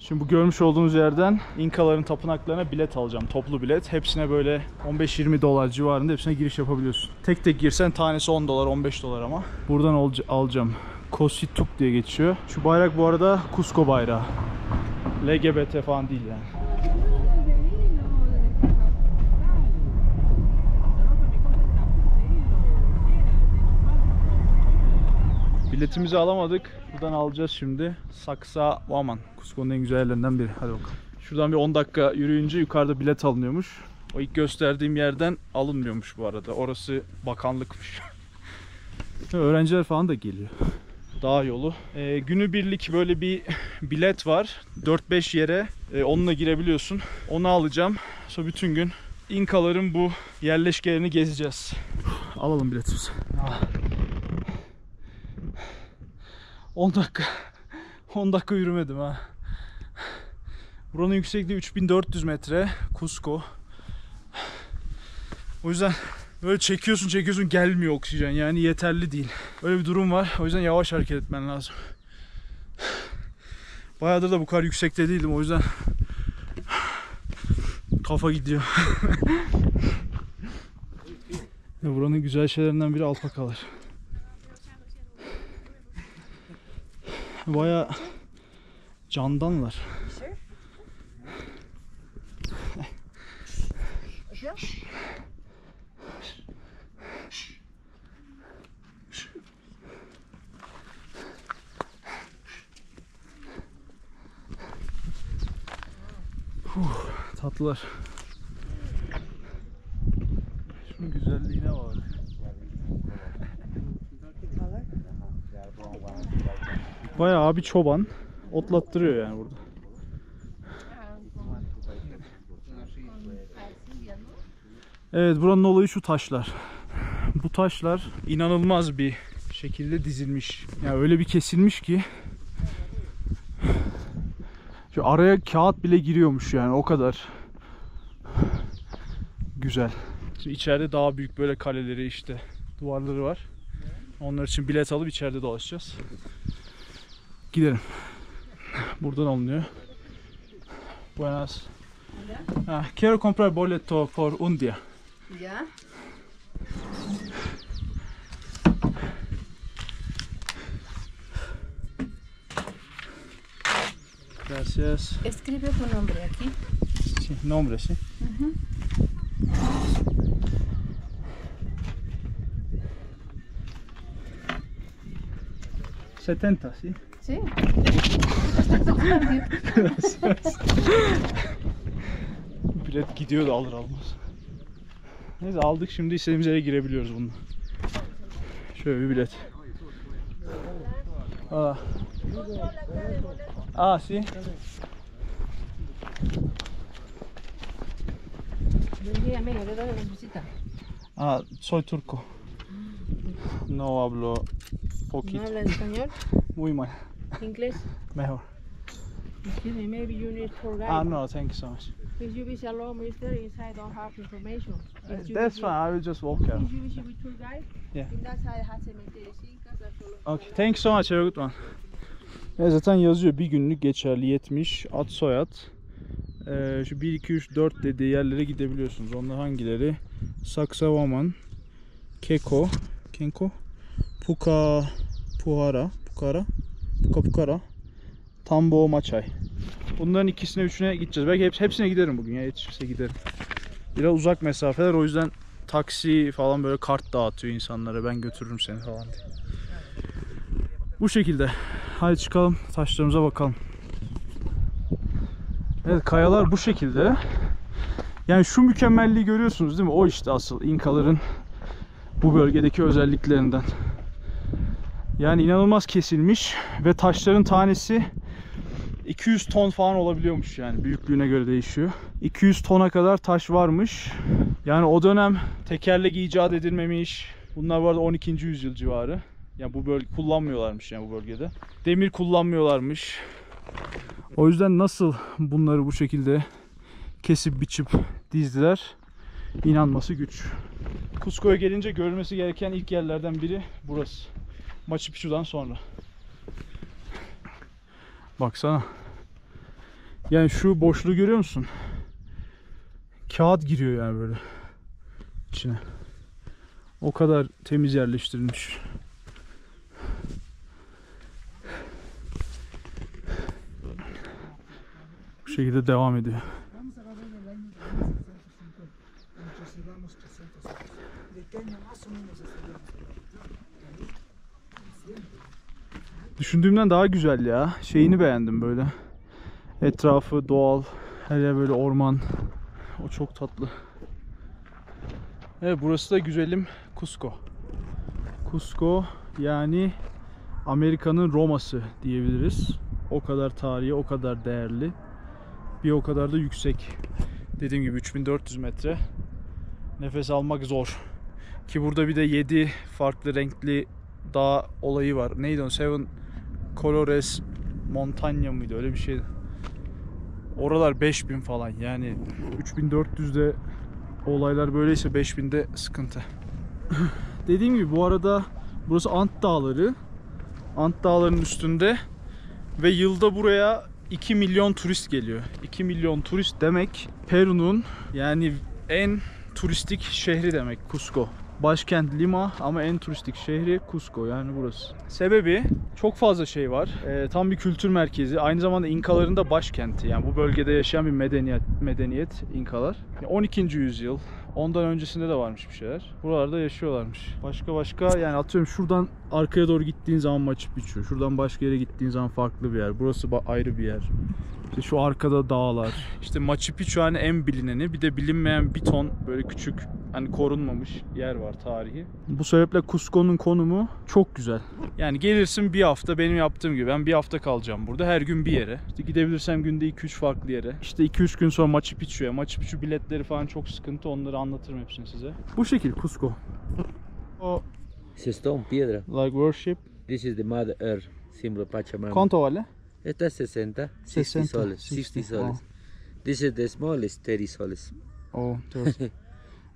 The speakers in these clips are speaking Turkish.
Şimdi bu görmüş olduğunuz yerden İnkaların tapınaklarına bilet alacağım. Toplu bilet. Hepsine böyle 15-20 dolar civarında hepsine giriş yapabiliyorsun. Tek tek girsen tanesi 10 dolar 15 dolar ama. Buradan alacağım. Kosituk diye geçiyor. Şu bayrak bu arada Cusco bayrağı. LGBT falan değil yani. Biletimizi alamadık. Buradan alacağız şimdi. Sacsayhuaman. Cusco'nun en güzel yerlerinden biri. Hadi bakalım. Şuradan bir 10 dakika yürüyünce yukarıda bilet alınıyormuş. O ilk gösterdiğim yerden alınmıyormuş bu arada. Orası bakanlıkmış. Öğrenciler falan da geliyor. Dağ yolu. Günübirlik böyle bir bilet var. 4-5 yere onunla girebiliyorsun. Onu alacağım. Sonra bütün gün İnkaların bu yerleşkelerini gezeceğiz. Alalım biletimizi. 10 dakika yürümedim ha. Buranın yüksekliği 3400 metre. Cusco. O yüzden böyle çekiyorsun gelmiyor oksijen, yani yeterli değil. Öyle bir durum var. O yüzden yavaş hareket etmen lazım. Bayağıdır da bu kadar yüksekte değildim, o yüzden kafa gidiyor. Buranın güzel şeylerinden biri alpakalar. Bayağı candanlar. Tatlılar. Şunun güzelliğine bak. Bayağı abi çoban otlattırıyor yani burada. Evet, buranın olayı şu taşlar. Bu taşlar inanılmaz bir şekilde dizilmiş. Yani öyle bir kesilmiş ki şu araya kağıt bile giriyormuş, yani o kadar güzel. Şimdi içeride daha büyük böyle kaleleri, işte duvarları var. Onlar için bilet alıp içeride dolaşacağız. Gidelim. Buradan alınıyor. Buenas. Quiero comprar boleto por un día. Ya. Gracias. Escribe tu nombre aquí. Sí, nombre, sí. 70, sí. Sí. Bilet gidiyor da alır almaz. Neyse, aldık, şimdi istediğimiz yere girebiliyoruz bununla. Şöyle bir bilet. Sí. Amigo, ¿de dónde nos visita? Soy turco. No hablo ¿No poquito. habla español? Muy mal. ¿Inglés? Mejor. Excuse me, maybe you need tour guide. No, thank you so much. If you visit alone, mister, inside don't have information. If you That's visit- fine, I will just walk out. If you visit with tour guide, Yeah. in that side has cementerio, casas, solo. Okay, thank you so much. Have a good one. Zaten yazıyor, bir günlük geçerli 70 ad soyad. Şu 1, 2, 3, 4 dediği yerlere gidebiliyorsunuz. Onlar hangileri? Sacsayhuaman, Kenko, Pucara, Tambo Machay. Bunların ikisine, üçüne gideceğiz. Belki hepsine giderim bugün ya, yetişirse giderim. Biraz uzak mesafeler, o yüzden taksi falan böyle kart dağıtıyor insanlara. Ben götürürüm seni falan diye. Bu şekilde. Hadi çıkalım, taşlarımıza bakalım. Evet, kayalar bu şekilde. Yani şu mükemmelliği görüyorsunuz değil mi? O işte asıl İnkaların bu bölgedeki özelliklerinden. Yani inanılmaz kesilmiş ve taşların tanesi 200 ton falan olabiliyormuş, yani büyüklüğüne göre değişiyor. 200 tona kadar taş varmış. Yani o dönem tekerlek icat edilmemiş. Bunlar bu arada 12. yüzyıl civarı. Yani bu bölge kullanmıyorlarmış, yani bu bölgede. Demir kullanmıyorlarmış. O yüzden nasıl bunları bu şekilde kesip biçip dizdiler, İnanması güç. Cusco'ya gelince görülmesi gereken ilk yerlerden biri burası. Machu Picchu'dan sonra. Baksana. Yani şu boşluğu görüyor musun? Kağıt giriyor yani böyle içine. O kadar temiz yerleştirilmiş. Bu şekilde devam ediyor. Düşündüğümden daha güzel ya. Şeyini beğendim böyle. Etrafı doğal. Her yer böyle orman. O çok tatlı. Evet, burası da güzelim Cusco. Cusco yani Amerika'nın Roma'sı diyebiliriz. O kadar tarihi, o kadar değerli. Bir o kadar da yüksek. Dediğim gibi 3400 metre. Nefes almak zor. Ki burada bir de 7 farklı renkli dağ olayı var. Neydi o? Seven Colores Montanya mıydı? Öyle bir şeydi. Oralar 5000 falan. Yani 3400'de olaylar böyleyse 5000'de sıkıntı. Dediğim gibi bu arada burası Ant Dağları. Ant Dağları'nın üstünde ve yılda buraya 2 milyon turist geliyor. 2 milyon turist demek Peru'nun yani en turistik şehri demek Cusco. Başkent Lima ama en turistik şehri Cusco, yani burası. Sebebi çok fazla şey var. Tam bir kültür merkezi. Aynı zamanda İnkaların da başkenti. Yani bu bölgede yaşayan bir medeniyet İnkalar. 12. yüzyıl. Ondan öncesinde de varmış bir şeyler. Buralarda yaşıyorlarmış. Başka yani atıyorum şuradan arkaya doğru gittiğin zaman Machu Picchu. Şuradan başka yere gittiğin zaman farklı bir yer. Burası ayrı bir yer. İşte şu arkada dağlar. İşte Machu Picchu hani en bilineni. Bir de bilinmeyen bir ton böyle küçük hani korunmamış yer var tarihi. Bu sebeple Cusco'nun konumu çok güzel. Yani gelirsin bir hafta, benim yaptığım gibi. Ben bir hafta kalacağım burada. Her gün bir yere. İşte gidebilirsem günde 2-3 farklı yere. İşte 2-3 gün sonra Machu Picchu'ya. Machu Picchu biletleri falan çok sıkıntı. Onları anlatırım hepsini size. Bu şekil Cusco. O Ese stone, piedra. like worship. This is the Mother Earth, símbolo de Pachamama. ¿Cuánto vale? Esta es 60, 60 soles, 60 soles. This is the smallest, 30 soles. Oh,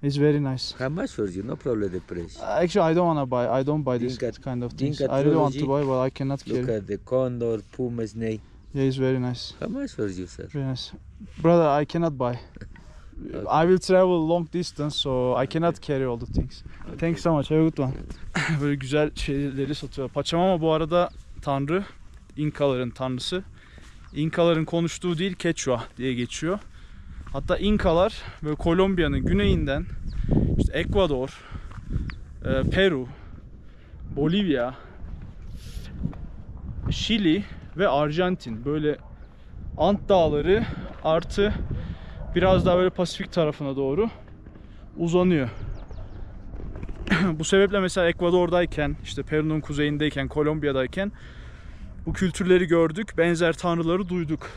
it's very nice. How much for you? No problem the price. Actually, I don't wanna buy. I don't buy this Dinka- kind of things. Dinka I really want to trilogy. buy, but I cannot Look carry. at the condor, puma, snake. Yeah, it's very nice. How much for you, sir? Very nice. Brother, I cannot buy. I will travel long distance, so I cannot carry all the things. Thanks so much. Have a good one. Böyle güzel şeyleri satıyor. Pachamama bu arada tanrı. İnkaların tanrısı. İnkaların konuştuğu dil Quechua diye geçiyor. Hatta İnkalar böyle Kolombiya'nın güneyinden işte Ekvador, Peru, Bolivya, Şili ve Arjantin böyle Ant Dağları artı biraz daha böyle Pasifik tarafına doğru uzanıyor. Bu sebeple mesela Ekvador'dayken, işte Peru'nun kuzeyindeyken, Kolombiya'dayken bu kültürleri gördük, benzer tanrıları duyduk.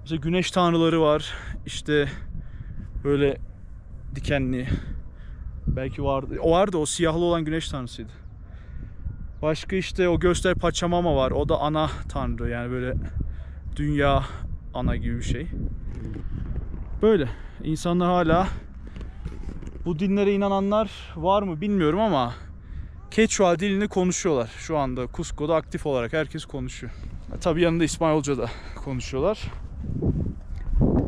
Mesela güneş tanrıları var, işte böyle dikenli, belki vardı. O vardı, o siyahlı olan güneş tanrısıydı. Başka işte o göster Pachamama var, o da ana tanrı, yani böyle dünya ana gibi bir şey. Böyle insanlar hala, bu dinlere inananlar var mı bilmiyorum ama Quechua dilini konuşuyorlar. Şu anda Cusco'da aktif olarak herkes konuşuyor. Tabii yanında İspanyolca da konuşuyorlar.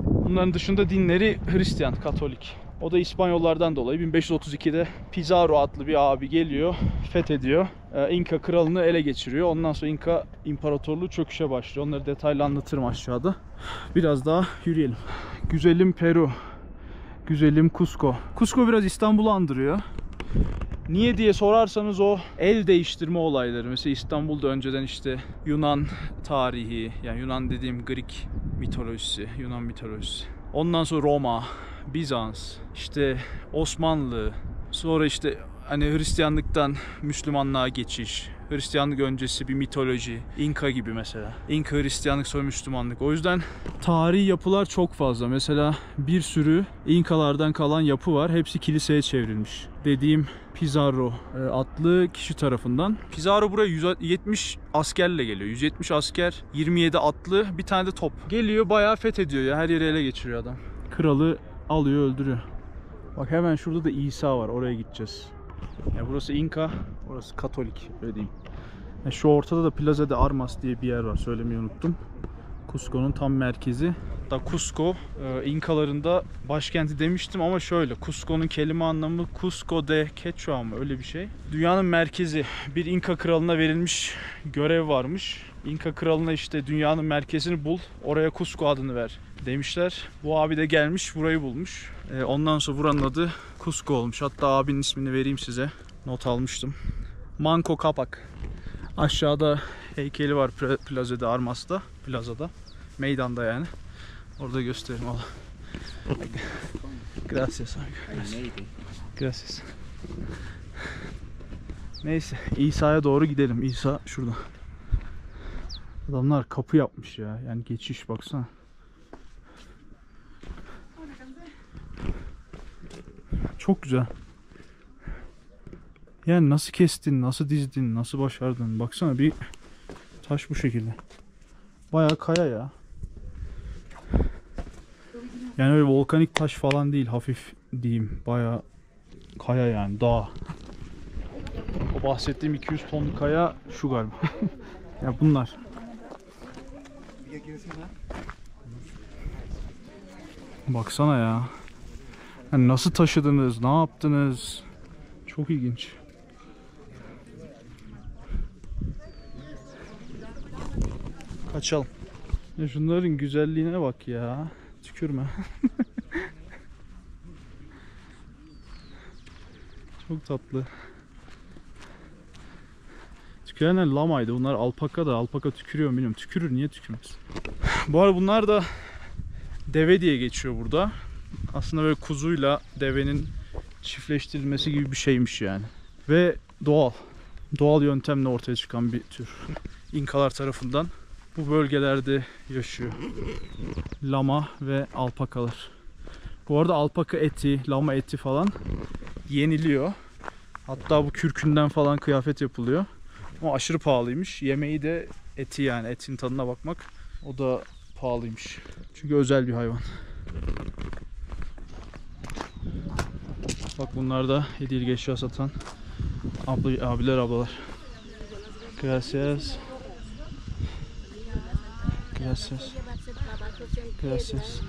Bunların dışında dinleri Hristiyan, Katolik. O da İspanyollardan dolayı 1532'de Pizarro adlı bir abi geliyor, fethediyor. İnka kralını ele geçiriyor. Ondan sonra İnka İmparatorluğu çöküşe başlıyor. Onları detaylı anlatırım aşağıda. Biraz daha yürüyelim. Güzelim Peru. Güzelim Cusco. Cusco biraz İstanbul'u andırıyor. Niye diye sorarsanız o el değiştirme olayları. Mesela İstanbul'da önceden işte Yunan tarihi, yani Yunan dediğim Greek mitolojisi, Yunan mitolojisi. Ondan sonra Roma, Bizans, işte Osmanlı, sonra işte hani Hristiyanlıktan Müslümanlığa geçiş, Hristiyanlık öncesi bir mitoloji, İnka gibi mesela. İnka Hristiyanlık sonra Müslümanlık. O yüzden tarihi yapılar çok fazla. Mesela bir sürü İnkalardan kalan yapı var. Hepsi kiliseye çevrilmiş. Dediğim Pizarro adlı kişi tarafından. Pizarro buraya 170 askerle geliyor. 170 asker, 27 atlı, bir tane de top. Geliyor, bayağı fethediyor ya. Her yeri ele geçiriyor adam. Kralı alıyor, öldürüyor. Bak hemen şurada da İsa var. Oraya gideceğiz. Yani burası İnka, orası Katolik, öyle diyeyim. Yani şu ortada da Plaza de Armas diye bir yer var. Söylemeyi unuttum. Cusco'nun tam merkezi. Da Cusco, İnkaların da başkenti demiştim ama şöyle, Cusco'nun kelime anlamı Cusco de Quechua mı, öyle bir şey. Dünyanın merkezi, bir İnka kralına verilmiş görev varmış. İnka kralına işte dünyanın merkezini bul, oraya Cusco adını ver demişler. Bu abi de gelmiş burayı bulmuş. Ondan sonra buranın adı Cusco olmuş. Hatta abinin ismini vereyim size. Not almıştım. Manco Capac. Aşağıda heykeli var plazada, Armas'ta. Plazada. Meydanda yani. Orada göstereyim. Allah. Gracias. Gracias. Neyse, İsa'ya doğru gidelim. İsa şurada. Adamlar kapı yapmış ya. Yani geçiş, baksana. Çok güzel. Yani nasıl kestin, nasıl dizdin, nasıl başardın? Baksana, bir taş bu şekilde. Bayağı kaya ya. Yani öyle volkanik taş falan değil, hafif diyeyim. Bayağı kaya yani, dağ. O bahsettiğim 200 tonluk kaya şu galiba. Ya bunlar. Baksana ya. Yani nasıl taşıdınız, ne yaptınız? Çok ilginç. Kaçalım. Ya şunların güzelliğine bak ya. Tükürme. Çok tatlı. Tükürenler lamaydı. Bunlar alpaka da. Alpaka tükürüyor mu bilmiyorum. Tükürür, niye tükürmez? Bu arada bunlar da deve diye geçiyor burada. Aslında böyle kuzuyla devenin çiftleştirilmesi gibi bir şeymiş yani. Ve doğal. Doğal yöntemle ortaya çıkan bir tür. İnkalar tarafından bu bölgelerde yaşıyor. Lama ve alpakalar. Bu arada alpaka eti, lama eti falan yeniliyor. Hatta bu kürkünden falan kıyafet yapılıyor. O aşırı pahalıymış. Yemeği de eti, yani etin tadına bakmak. O da pahalıymış. Çünkü özel bir hayvan. Bak bunlar da hediyelik eşya satan abiler, ablalar. Gracias. Gracias. Gracias.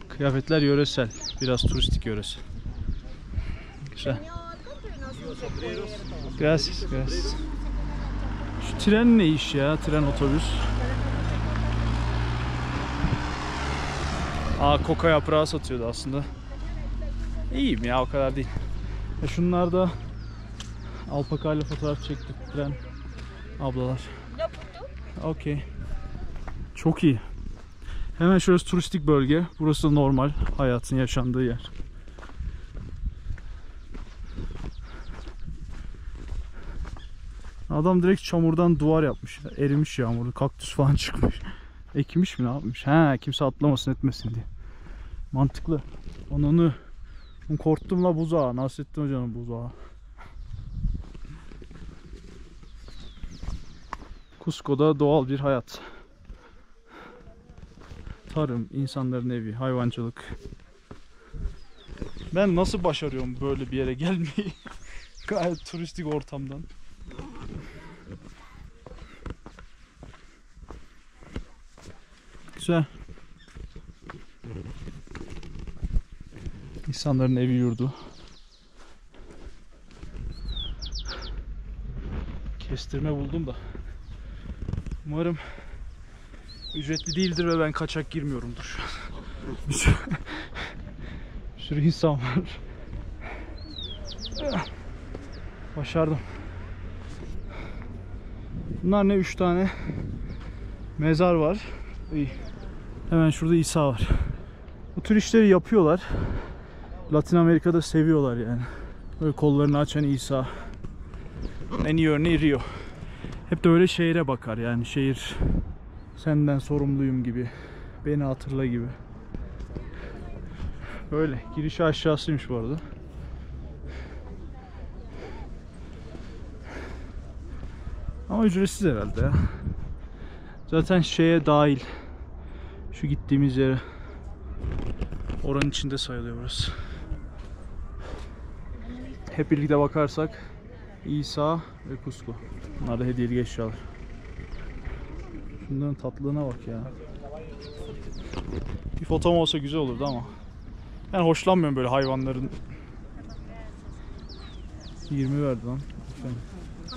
Kıyafetler yöresel. Biraz turistik yöresel. Güzel. Gracias. Gracias. Şu tren ne iş ya? Tren, otobüs. Koka yaprağı satıyordu aslında. İyiyim ya, o kadar değil. Şunlar da alpaka ile fotoğraf çektik. Tren ablalar. Okey. Çok iyi. Hemen şurası turistik bölge. Burası da normal hayatın yaşandığı yer. Adam direkt çamurdan duvar yapmış. Erimiş yağmurda. Kaktüs falan çıkmış. Ekmiş mi, ne yapmış? Kimse atlamasın etmesin diye. Mantıklı. Onu korktum la buzağa. Nasrettin Hoca'nın buzağı. Cusco'da doğal bir hayat. Tarım, insanların evi, hayvancılık. Ben nasıl başarıyorum böyle bir yere gelmeyi? Gayet turistik ortamdan. Güzel. İnsanların evi, yurdu. Kestirme buldum da. Umarım ücretli değildir ve ben kaçak girmiyorumdur. Bir sürü insan var. Başardım. Bunlar ne? 3 tane mezar var. İyi. Hemen şurada İsa var. Bu tür işleri yapıyorlar. Latin Amerika'da seviyorlar yani. Böyle kollarını açan İsa. En iyi örneği Rio. Hep de öyle şehire bakar yani, şehir senden sorumluyum gibi, beni hatırla gibi. Böyle girişi aşağısıymış bu arada. Ama ücretsiz herhalde ya. Zaten şeye dahil. Şu gittiğimiz yere. Oranın içinde sayılıyor burası. Hep birlikte bakarsak İsa ve Cusco. Bunlar da hediyelik eşyalar. Şunların tatlılığına bak ya. Bir fotom olsa güzel olurdu ama. Ben hoşlanmıyorum böyle hayvanların. 20 verdi lan.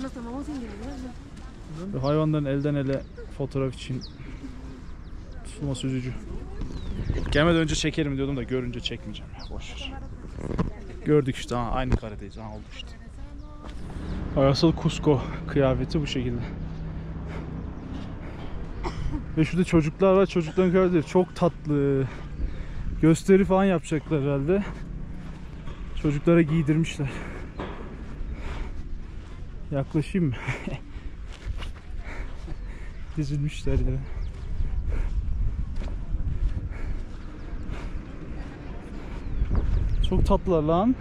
Nos tomamos individual. Böyle hayvanların elden ele fotoğraf için tutulması üzücü. Gelmeden önce çekerim diyordum da görünce çekmeyeceğim ya, boşver. Gördük işte, aynı karedeyiz, oldu işte. Asıl Cusco kıyafeti bu şekilde. Ve şurada çocuklar var, çocukların kıyafetleri çok tatlı. Gösteri falan yapacaklar herhalde. Çocuklara giydirmişler. Yaklaşayım mı? Dizilmişler ya. Çok tatlılar lan.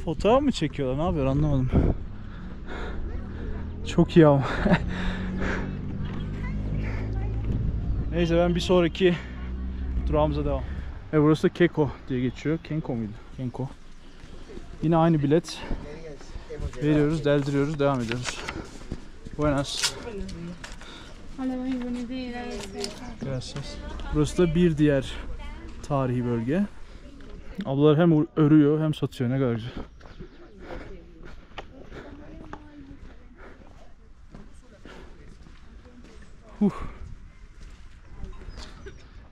Fotoğraf mı çekiyorlar? Ne yapıyor? Anlamadım. Çok iyi ama. Neyse, ben bir sonraki durağımıza devam. Burası da Keko diye geçiyor. Kenko muydu? Kenko. Yine aynı bilet. Veriyoruz, deldiriyoruz, devam ediyoruz. Buenas. Hola, muy buenos días. Gracias. Burası da bir diğer tarihi bölge. Ablalar hem örüyor hem satıyor. Ne kadar güzel.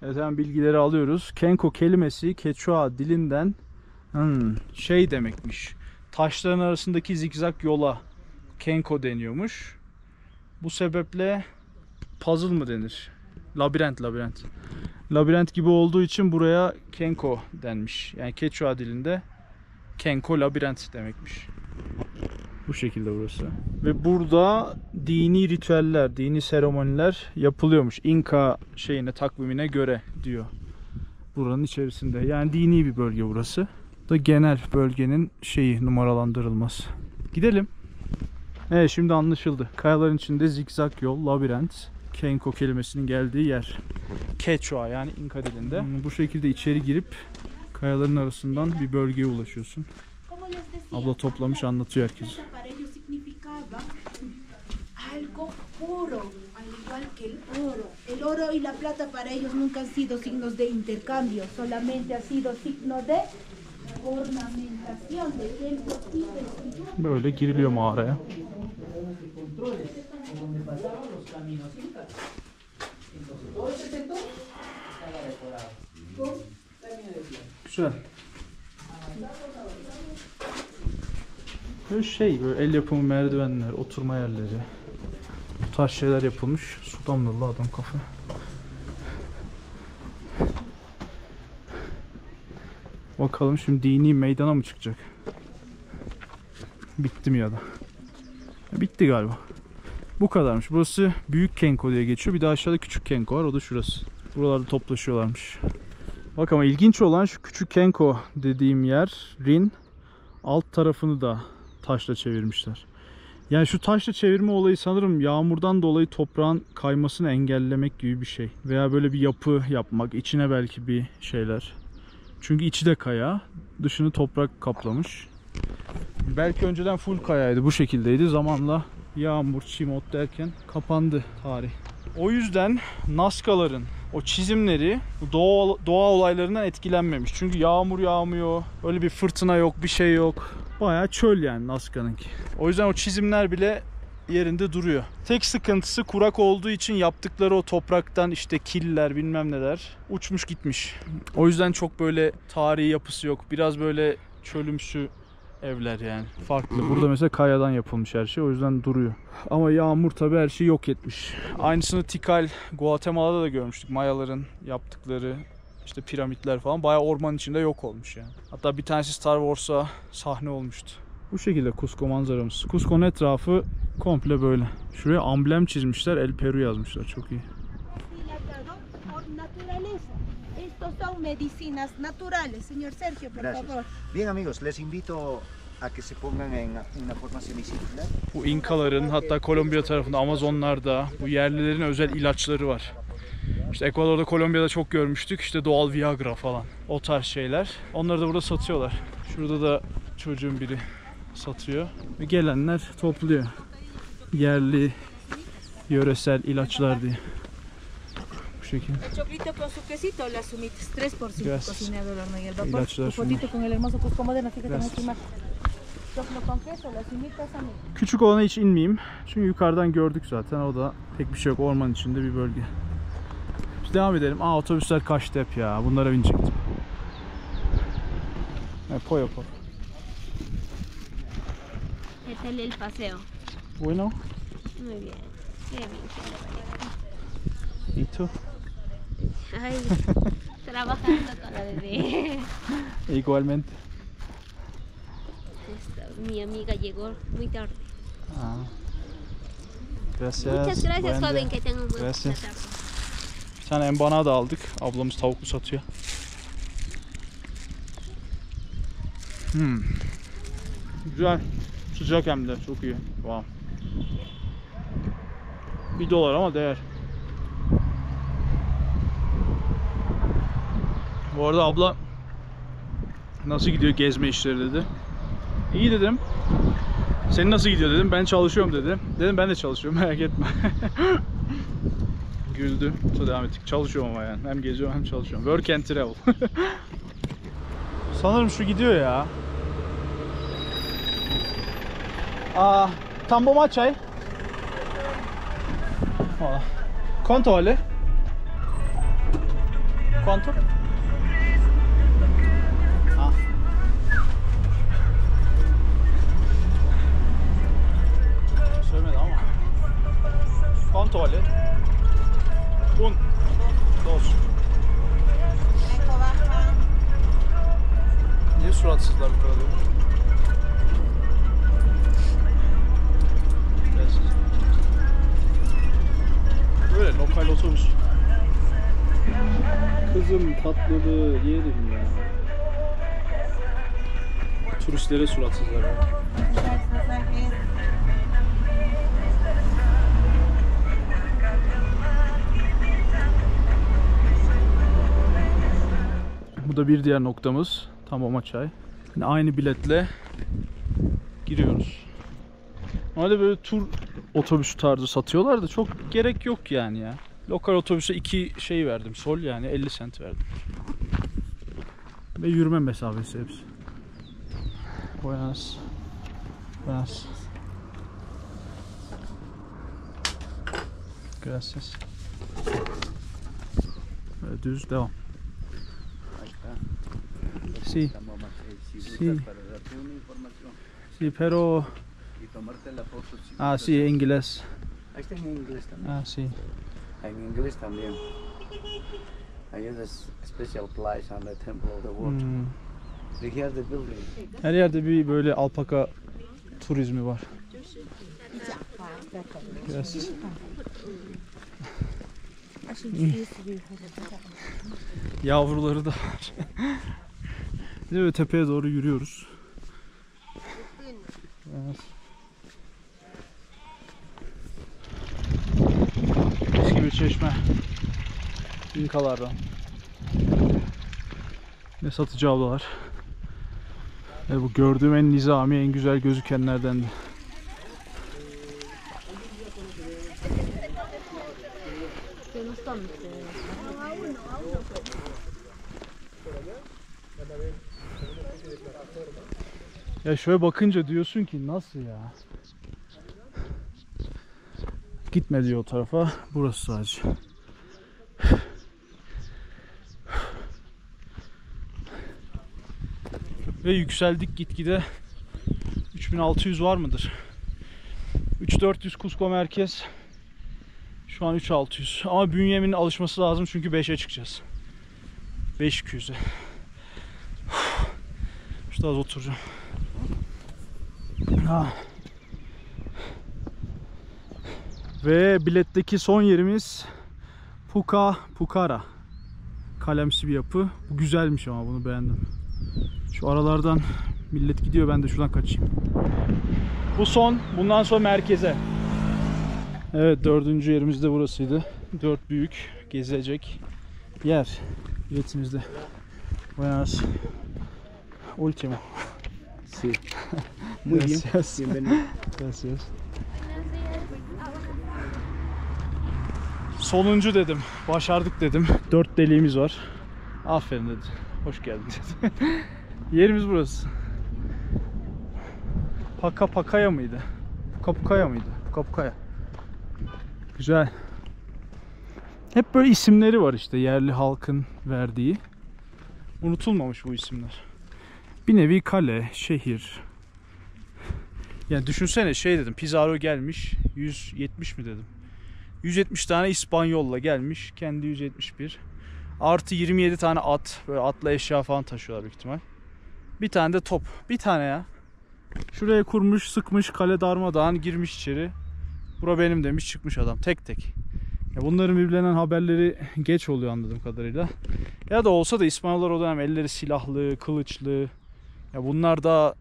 Evet, hemen bilgileri alıyoruz. Kenko kelimesi Quechua dilinden şey demekmiş. Taşların arasındaki zigzag yola Kenko deniyormuş. Bu sebeple puzzle mı denir? Labirent. Labirent gibi olduğu için buraya Kenko denmiş. Yani Quechua dilinde Kenko labirent demekmiş. Bu şekilde burası. Ve burada dini ritüeller, dini seremoniler yapılıyormuş. İnka takvimine göre diyor. Buranın içerisinde. Yani dini bir bölge burası. Da genel bölgenin numaralandırılması. Gidelim. Evet, şimdi anlaşıldı. Kayaların içinde zikzak yol, labirent, Kenko kelimesinin geldiği yer. Quechua yani İnka dilinde. Bu şekilde içeri girip kayaların arasından bir bölgeye ulaşıyorsun. Abla toplamış, anlatıyor herkese. Algo puro, al igual que el oro. El oro y la plata para ellos nunca han sido signos de intercambio, solamente ha sido signo de ornamentación, de templos y de... Böyle giriliyor mağaraya. Güzel. Böyle el yapımı merdivenler, oturma yerleri. Bu tarz şeyler yapılmış. Su damlalı adam kafe. Bakalım şimdi dini meydana mı çıkacak? Bitti mi ya da? Bitti galiba. Bu kadarmış. Burası Büyük Kenko diye geçiyor. Bir de aşağıda Küçük Kenko var. O da şurası. Buralarda toplaşıyorlarmış. Bak ama ilginç olan şu Küçük Kenko dediğim yerin alt tarafını da taşla çevirmişler. Yani şu taşla çevirme olayı sanırım yağmurdan dolayı toprağın kaymasını engellemek gibi bir şey. Veya böyle bir yapı yapmak. İçine belki bir şeyler. Çünkü içi de kaya. Dışını toprak kaplamış. Belki önceden full kayaydı. Bu şekildeydi. Zamanla yağmur, çim, ot derken kapandı tarih. O yüzden Nazcaların o çizimleri doğa olaylarından etkilenmemiş. Çünkü yağmur yağmıyor. Öyle bir fırtına yok, bir şey yok. Bayağı çöl yani Nazca'nınki. O yüzden o çizimler bile yerinde duruyor. Tek sıkıntısı kurak olduğu için yaptıkları o topraktan killer bilmem neler uçmuş gitmiş. O yüzden çok böyle tarihi yapısı yok. Biraz böyle çölümsü evler yani. Farklı. Burada mesela kayadan yapılmış her şey. O yüzden duruyor. Ama yağmur tabi her şeyi yok etmiş. Aynısını Tikal, Guatemala'da da görmüştük. Mayaların yaptıkları piramitler falan bayağı ormanın içinde yok olmuş yani. Hatta bir tanesi Star Wars'a sahne olmuştu. Bu şekilde Cusco manzaramız. Cusco'nun etrafı komple böyle. Şuraya amblem çizmişler. El Peru yazmışlar. Çok iyi. Estos son medicinas naturales, señor Sergio, por Gracias. favor. Bien amigos, les invito a que se pongan en una forma semicircular. Bu İnkaların, hatta Kolombiya tarafında, Amazonlarda bu yerlilerin özel ilaçları var. Ekvador'da, Kolombiya'da çok görmüştük. Doğal Viagra falan. O tarz şeyler. Onları da burada satıyorlar. Şurada da çocuğun biri satıyor ve gelenler topluyor. Yerli, yöresel ilaçlar diye. Bu şekilde. El choclito con su quesito, las sumitas, 3 por 5 Gracias. cocinado al horno y el vapor. İlaçlar Tu fotito şunlar. con el hermoso Cusco Moderno, fíjate en Gracias. esta imagen. Choclo con queso, las sumitas a mí. Küçük olana hiç inmeyeyim. Çünkü yukarıdan gördük zaten. O da pek bir şey yok. Orman içinde bir bölge. Biz devam edelim. Otobüsler kaçtı hep ya. Bunlara binecektim. Poyo po. Este es el paseo. Bueno. Muy bien. Qué bien. Y tú. Ay, trabajando con la bebé. Igualmente. Mi amiga llegó muy tarde. Gracias. Muchas gracias, Buen joven. día. Que tengan un buen Gracias. tarde. Bir tane empanada da aldık. Ablamız tavuklu satıyor. Güzel. Sıcak hem de. Çok iyi. Wow. $1 ama değer. Bu arada abla nasıl gidiyor gezme işleri dedi. İyi dedim. Senin nasıl gidiyor dedim. Ben çalışıyorum dedi. Dedim ben de çalışıyorum, merak etme. Güldü. Sonra devam ettik. Çalışıyorum ama yani. Hem geziyorum hem çalışıyorum. Work and travel. Sanırım şu gidiyor ya. Tambo maçay. Quanto vale? Quanto? Söylemedi ama. Quanto vale? Un, dos. Niye suratsızlar bu kadar? Böyle lokal otobüs. Kızım tatlılığı yerim ya. Turistlere suratsızlar ya. Bu da bir diğer noktamız. Tambo Maçay. Yine aynı biletle giriyoruz. Normalde böyle tur otobüsü tarzı satıyorlar da çok gerek yok yani ya. Lokal otobüse 2 şey verdim. Sol yani 50 cent verdim. Ve yürüme mesafesi hepsi. Buenas. Buenas. Gracias. Böyle düz devam. Sí. Sí. Sí, pero... sí, inglés. Ahí está en inglés también. Sí. En inglés también. Ahí es a special place on the Temple of the Water. We have the building. Her yerde bir böyle alpaka turizmi var. Gracias. Yavruları da var. Biz böyle tepeye doğru yürüyoruz. Eski bir çeşme. İnkalardan. Ne satıcı ablalar. Bu gördüğüm en nizami, en güzel gözükenlerden de. Ya şöyle bakınca diyorsun ki nasıl ya? Gitme diyor o tarafa. Burası sadece. Ve yükseldik gitgide. 3600 var mıdır? 3400 Cusco merkez. Şu an 3600. Ama bünyemin alışması lazım çünkü 5'e çıkacağız. 5200'e. Şurada az oturacağım. Ve biletteki son yerimiz Pucara. Kalemsi bir yapı. Bu güzelmiş ama bunu beğendim. Şu aralardan millet gidiyor, ben de şuradan kaçayım. Bu son. Bundan sonra merkeze. Evet, 4. yerimiz de burasıydı. 4 büyük gezilecek yer biletimizde. Buenas. Último. Sí. Muy bien. Gracias. Bienvenido. Gracias. Sonuncu dedim. Başardık dedim. 4 deliğimiz var. Aferin dedi. Hoş geldin dedi. Yerimiz burası. Pakaya mıydı? Pukaya mıydı? Pukaya. Güzel. Hep böyle isimleri var işte yerli halkın verdiği. Unutulmamış bu isimler. Bir nevi kale, şehir. Yani düşünsene şey dedim, Pizarro gelmiş 170 mi dedim. 170 tane İspanyolla gelmiş, kendi 171. Artı 27 tane at, böyle atla eşya falan taşıyorlar büyük ihtimal. Bir tane de top, bir tane ya. Şuraya kurmuş, sıkmış, kale darmadağın girmiş içeri. Bura benim demiş, çıkmış adam tek tek. Ya bunların birbirlerinden haberleri geç oluyor anladığım kadarıyla. Ya da olsa da İspanyollar o dönem elleri silahlı, kılıçlı. Ya bunlar da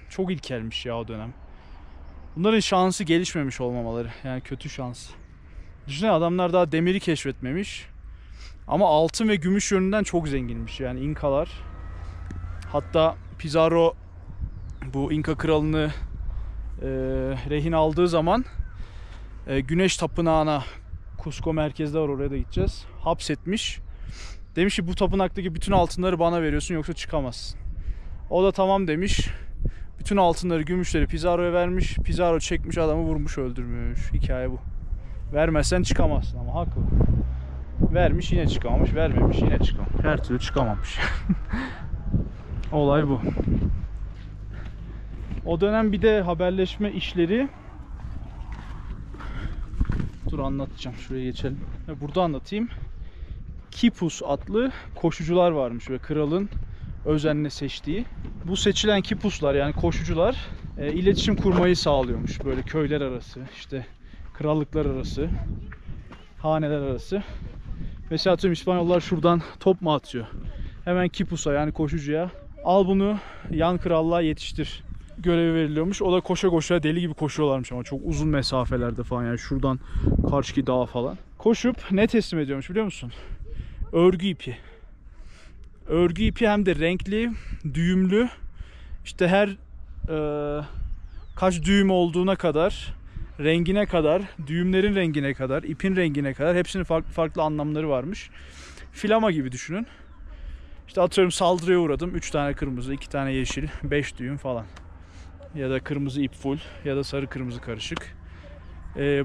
çok ilkelmiş ya o dönem. Bunların şansı gelişmemiş olmamaları. Yani kötü şans. Düşünsene adamlar daha demiri keşfetmemiş. Ama altın ve gümüş yönünden çok zenginmiş yani İnkalar. Hatta Pizarro bu İnka kralını rehin aldığı zaman Güneş Tapınağı'na, Cusco merkezde var, oraya da gideceğiz, hapsetmiş. Demiş ki bu tapınaktaki bütün altınları bana veriyorsun yoksa çıkamazsın. O da tamam demiş. Bütün altınları, gümüşleri Pizarro'ya vermiş. Pizarro çekmiş adamı, vurmuş, öldürmüş. Hikaye bu. Vermezsen çıkamazsın ama haklı. Vermiş yine çıkamamış, vermemiş yine çıkamamış. Her türlü çıkamamış. Olay bu. O dönem bir de haberleşme işleri. Dur anlatacağım. Şuraya geçelim. Burada anlatayım. Quipus adlı koşucular varmış ve kralın özenle seçtiği. Bu seçilen Quipuslar yani koşucular iletişim kurmayı sağlıyormuş. Böyle köyler arası, işte krallıklar arası, haneler arası. Mesela tüm İspanyollar şuradan top mu atıyor? Hemen Quipus'a yani koşucuya al bunu yan krallığa yetiştir görevi veriliyormuş. O da koşa koşa deli gibi koşuyorlarmış ama çok uzun mesafelerde falan yani şuradan karşıki dağa falan. Koşup ne teslim ediyormuş biliyor musun? Örgü ipi. Örgü ipi hem de renkli, düğümlü. İşte her kaç düğüm olduğuna kadar, rengine kadar, düğümlerin rengine kadar, ipin rengine kadar hepsinin farklı farklı anlamları varmış. Filama gibi düşünün. İşte atıyorum saldırıya uğradım. 3 tane kırmızı, 2 tane yeşil, 5 düğüm falan. Ya da kırmızı ip full ya da sarı kırmızı karışık.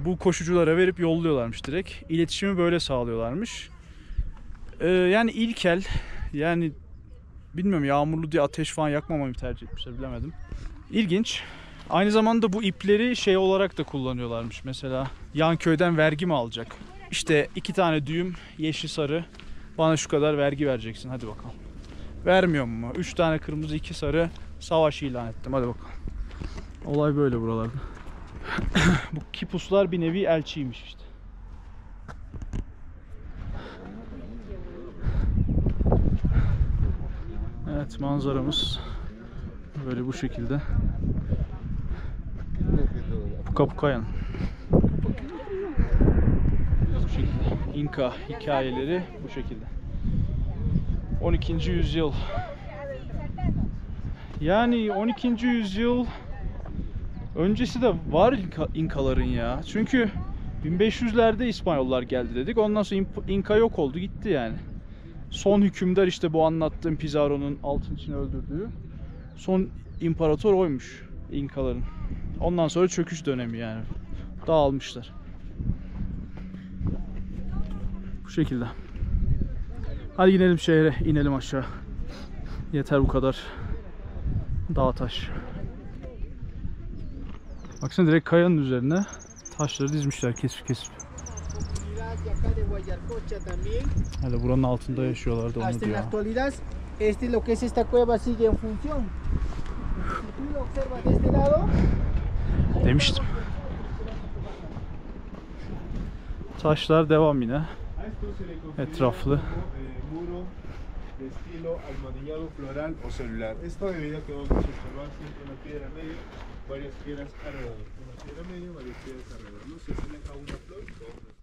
Bu koşuculara verip yolluyorlarmış direkt. İletişimi böyle sağlıyorlarmış. Yani ilkel, yani bilmiyorum, yağmurlu diye ateş falan yakmamayı tercih etmişler, bilemedim. İlginç. Aynı zamanda bu ipleri şey olarak da kullanıyorlarmış. Mesela yan köyden vergi mi alacak? İşte 2 tane düğüm yeşil sarı, bana şu kadar vergi vereceksin, hadi bakalım. Vermiyor mu? 3 tane kırmızı 2 sarı, savaş ilan ettim, hadi bakalım. Olay böyle buralarda. Bu Quipuslar bir nevi elçiymiş işte. Evet, manzaramız böyle bu şekilde. Pukapukayan. Bu şekilde. İnka hikayeleri bu şekilde. 12. yüzyıl. Yani 12. yüzyıl öncesi de var İnkaların ya. Çünkü 1500'lerde İspanyollar geldi dedik. Ondan sonra İnka yok oldu gitti yani. Son hükümdar işte bu anlattığım Pizarro'nun altın için öldürdüğü son imparator oymuş İnkaların. Ondan sonra çöküş dönemi yani. Dağılmışlar. Bu şekilde. Hadi gidelim şehre, inelim aşağı. Yeter bu kadar dağ taş. Baksana direkt kayanın üzerine taşları dizmişler kesip kesip. Hele buranın altında yaşıyorlardı onu diyor. Este lo que es esta cueva sigue en función. Si tú lo observas de este lado, Demiştim. Taşlar devam yine. Etraflı. Muro de estilo almohadillado floral o celular. Esto debido a que vamos a observar siempre una piedra medio, varias piedras alrededor. Una piedra medio, varias piedras alrededor. No se asemeja a una flor.